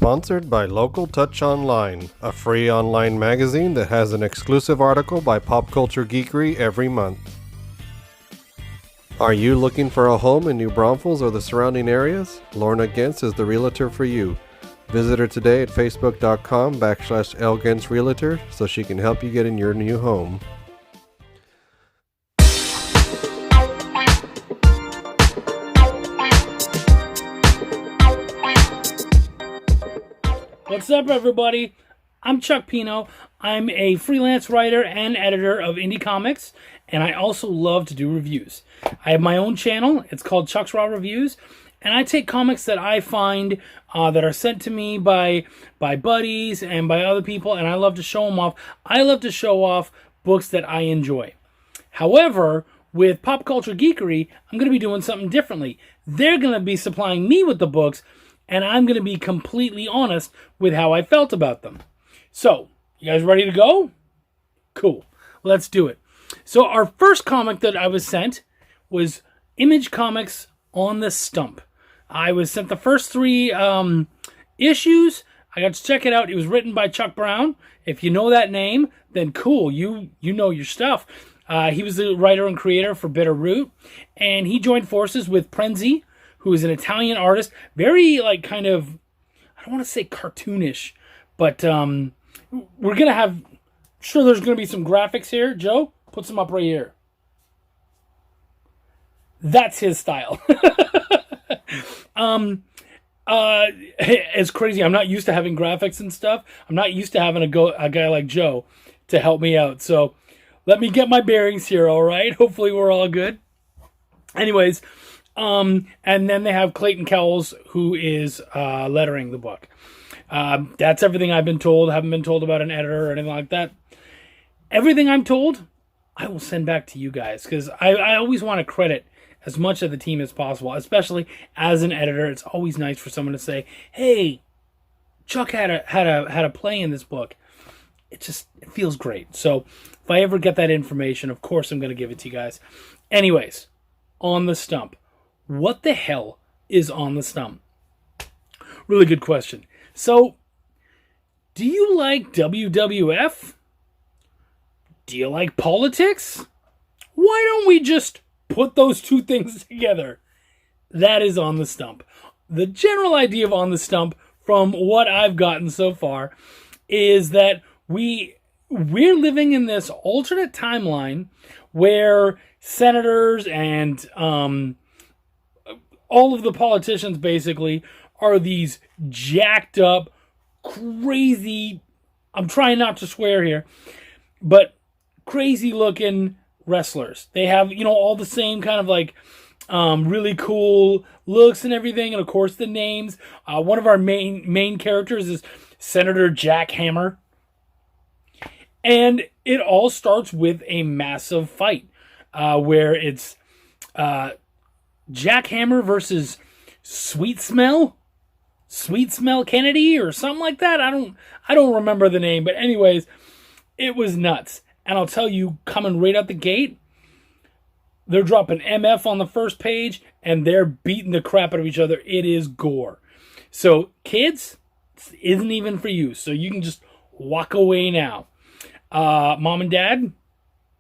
Sponsored by Local Touch Online, a free online magazine that has an exclusive article by Pop Culture Geekery every month. Are you looking for a home in New Braunfels or the surrounding areas? Lorna Gentz is the realtor for you. Visit her today at facebook.com/LGentzRealtor so she can help you get in your new home. What's up, everybody? I'm Chuck Pineau. I'm a freelance writer and editor of indie comics, and I also love to do reviews. I have my own channel. It's called Chuck's Raw Reviews, and I take comics that I find that are sent to me by buddies and by other people, and I love to show them off. I love to show off books that I enjoy. However, with Pop Culture Geekery, I'm going to be doing something differently. They're going to be supplying me with the books, and I'm going to be completely honest with how I felt about them. So, you guys ready to go? Cool. Let's do it. So, our first comic that I was sent was Image Comics On the Stump. I was sent the first 3 issues. I got to check it out. It was written by Chuck Brown. If you know that name, then cool. You know your stuff. He was the writer and creator for Bitter Root, and he joined forces with Prenzy, who is an Italian artist, very, like, kind of, I don't want to say cartoonish, but we're going to have, sure, there's going to be some graphics here. Joe, put some up right here. That's his style. It's crazy. I'm not used to having graphics and stuff. I'm not used to having a guy like Joe to help me out. So let me get my bearings here, all right? Hopefully we're all good. Anyways, and then they have Clayton Cowles, who is lettering the book. That's everything I've been told. I haven't been told about an editor or anything like that. Everything I'm told, I will send back to you guys, because I always want to credit as much of the team as possible, especially as an editor. It's always nice for someone to say, "Hey, Chuck had a play in this book." It feels great. So if I ever get that information, of course I'm going to give it to you guys. Anyways, On the Stump. What the hell is On the Stump? Really good question. So, do you like WWF? Do you like politics? Why don't we just put those two things together? That is On the Stump. The general idea of On the Stump, from what I've gotten so far, is that we're living in this alternate timeline where senators and all of the politicians basically are these jacked up, crazy, I'm trying not to swear here, but crazy looking wrestlers. They have, all the same kind of like really cool looks and everything, and of course the names. One of our main characters is Senator Jack Hammer. And it all starts with a massive fight where it's Jack Hammer versus Sweet Smell Kennedy or something like that. I don't remember the name, but anyways, it was nuts. And I'll tell you, coming right out the gate, they're dropping MF on the first page and they're beating the crap out of each other. It is gore. So kids, this isn't even for you. So you can just walk away now. Mom and Dad,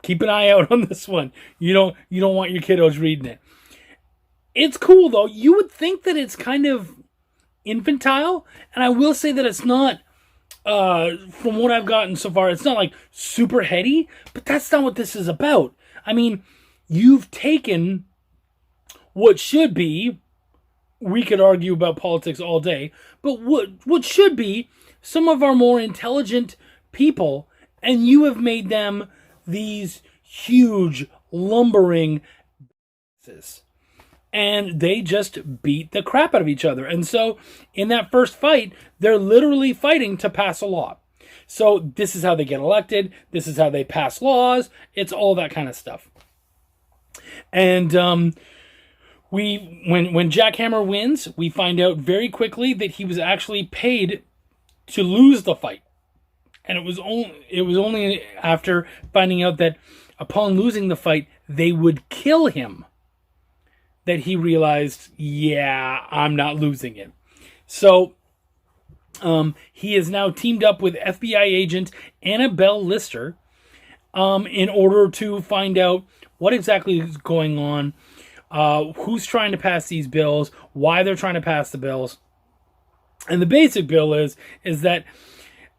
keep an eye out on this one. You don't want your kiddos reading it. It's cool, though. You would think that it's kind of infantile, and I will say that it's not, from what I've gotten so far, it's not like super heady, but that's not what this is about. I mean, you've taken what should be, we could argue about politics all day, but what should be some of our more intelligent people, and you have made them these huge, lumbering b****s. And they just beat the crap out of each other. And so, in that first fight, they're literally fighting to pass a law. So, this is how they get elected. This is how they pass laws. It's all that kind of stuff. And when Jack Hammer wins, we find out very quickly that he was actually paid to lose the fight. And it was only after finding out that upon losing the fight, they would kill him, that he realized, yeah, I'm not losing it. So He is now teamed up with FBI agent Annabelle Lister in order to find out what exactly is going on, who's trying to pass these bills, why they're trying to pass the bills. And the basic bill is that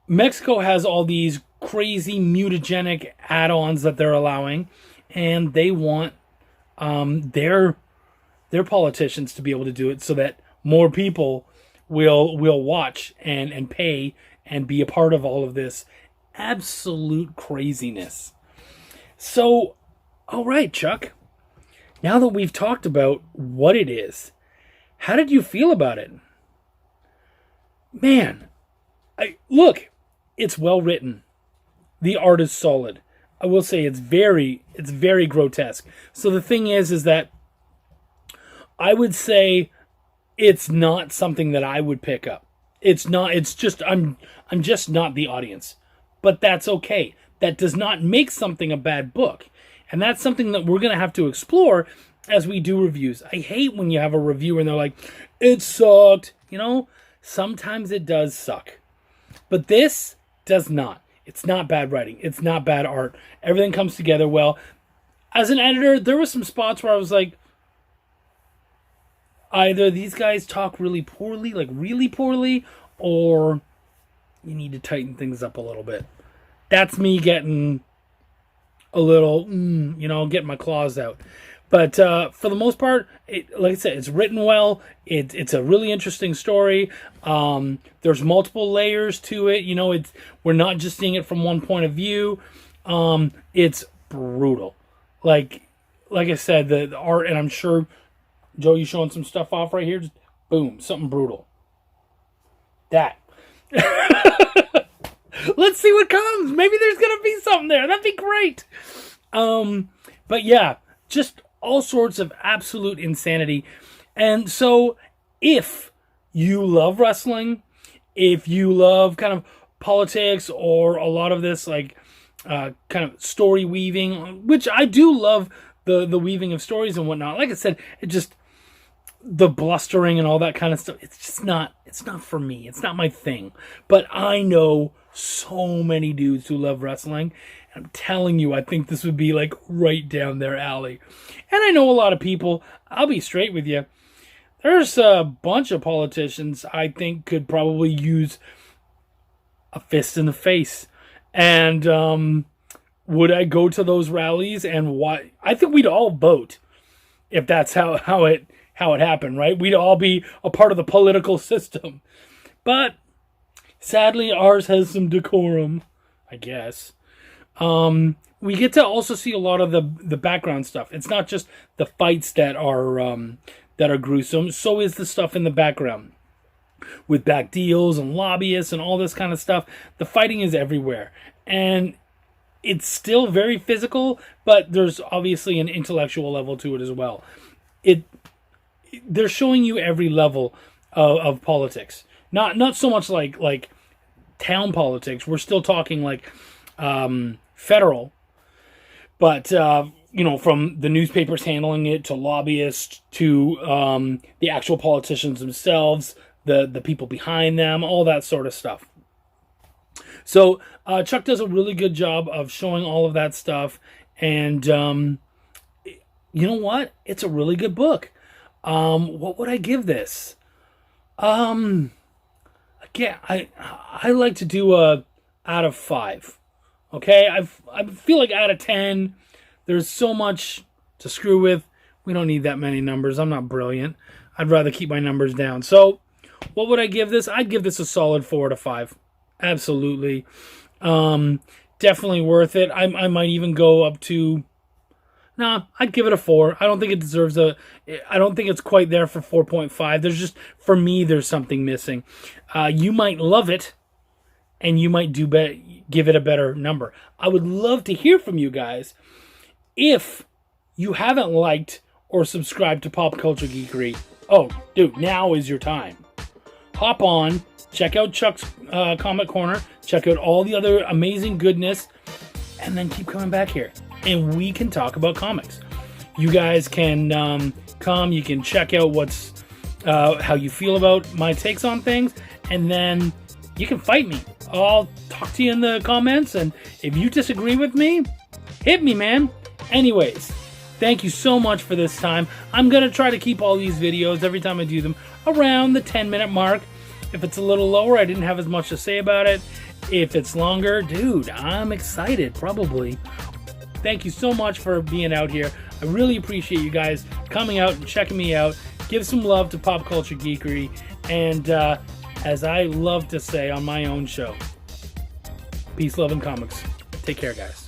Mexico has all these crazy mutagenic add-ons that they're allowing, and they want their politicians to be able to do it so that more people will watch and pay and be a part of all of this absolute craziness. So, all right, Chuck, now that we've talked about what it is, how did you feel about it? Man, look, it's well written. The art is solid. I will say it's very grotesque. So the thing is that I would say it's not something that I would pick up. It's not. It's just I'm just not the audience. But that's okay. That does not make something a bad book. And that's something that we're going to have to explore as we do reviews. I hate when you have a reviewer and they're like, it sucked. You know, sometimes it does suck. But this does not. It's not bad writing. It's not bad art. Everything comes together well. As an editor, there were some spots where I was like, either these guys talk really poorly, or you need to tighten things up a little bit. That's me getting a little, getting my claws out. But for the most part, like I said, it's written well. It's a really interesting story. There's multiple layers to it. We're not just seeing it from one point of view. It's brutal. Like I said, the art, and I'm sure, Joe, you showing some stuff off right here? Just boom, something brutal. That. Let's see what comes. Maybe there's going to be something there. That'd be great. But yeah, just all sorts of absolute insanity. And so if you love wrestling, if you love kind of politics or a lot of this like kind of story weaving, which I do love the weaving of stories and whatnot. Like I said, it just, the blustering and all that kind of stuff, it's not for me. It's not my thing. But I know so many dudes who love wrestling. I'm telling you, I think this would be like right down their alley. And I know a lot of people, I'll be straight with you, there's a bunch of politicians I think could probably use a fist in the face. And would I go to those rallies and why? I think we'd all vote if that's how it happened, right? We'd all be a part of the political system. But sadly, ours has some decorum, I guess. We get to also see a lot of the background stuff. It's not just the fights that are gruesome. So is the stuff in the background with back deals and lobbyists and all this kind of stuff. The fighting is everywhere, and it's still very physical, but there's obviously an intellectual level to it as well. They're showing you every level of politics. Not so much like town politics. We're still talking like federal, but from the newspapers handling it to lobbyists to the actual politicians themselves, the people behind them, all that sort of stuff. So Chuck does a really good job of showing all of that stuff, and you know what? It's a really good book. What would I give this? Again, I like to do a out of 5. Okay, I feel like out of 10, there's so much to screw with. We don't need that many numbers. I'm not brilliant. I'd rather keep my numbers down. So, what would I give this? I'd give this a solid 4 to 5. Absolutely. Definitely worth it. I might even go up to... I'd give it a 4. I don't think it deserves I don't think it's quite there for 4.5. There's just, for me, there's something missing. You might love it, and you might give it a better number. I would love to hear from you guys. If you haven't liked or subscribed to Pop Culture Geekery, oh, dude, now is your time. Hop on, check out Chuck's Comic Corner, check out all the other amazing goodness, and then keep coming back here. And we can talk about comics. You guys can come, you can check out how you feel about my takes on things, and then you can fight me. I'll talk to you in the comments, and if you disagree with me, hit me, man. Anyways, thank you so much for this time. I'm going to try to keep all these videos, every time I do them, around the 10-minute mark. If it's a little lower, I didn't have as much to say about it. If it's longer, dude, I'm excited, probably. Thank you so much for being out here. I really appreciate you guys coming out and checking me out. Give some love to Pop Culture Geekery. And as I love to say on my own show, peace, love, and comics. Take care, guys.